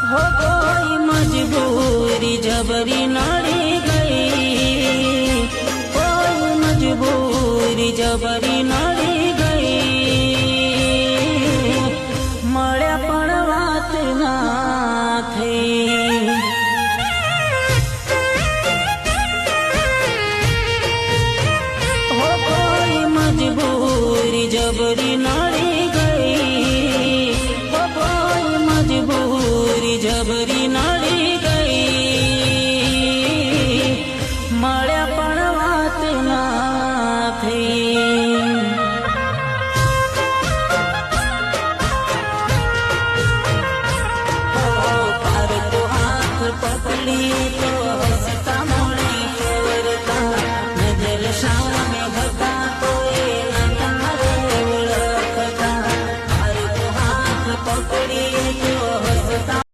हो कोई मजबूरी जबरी नड़ी गई, कोई मजबूरी जबरी नड़ी गई, मळे पण वात ना थई। हो कोई मजबूरी जबरी नड़ी गई, हो कोई मजबूरी जबरी नड़ी गई, मळे पण वात ना थई। तो हाथ पकड़ी तो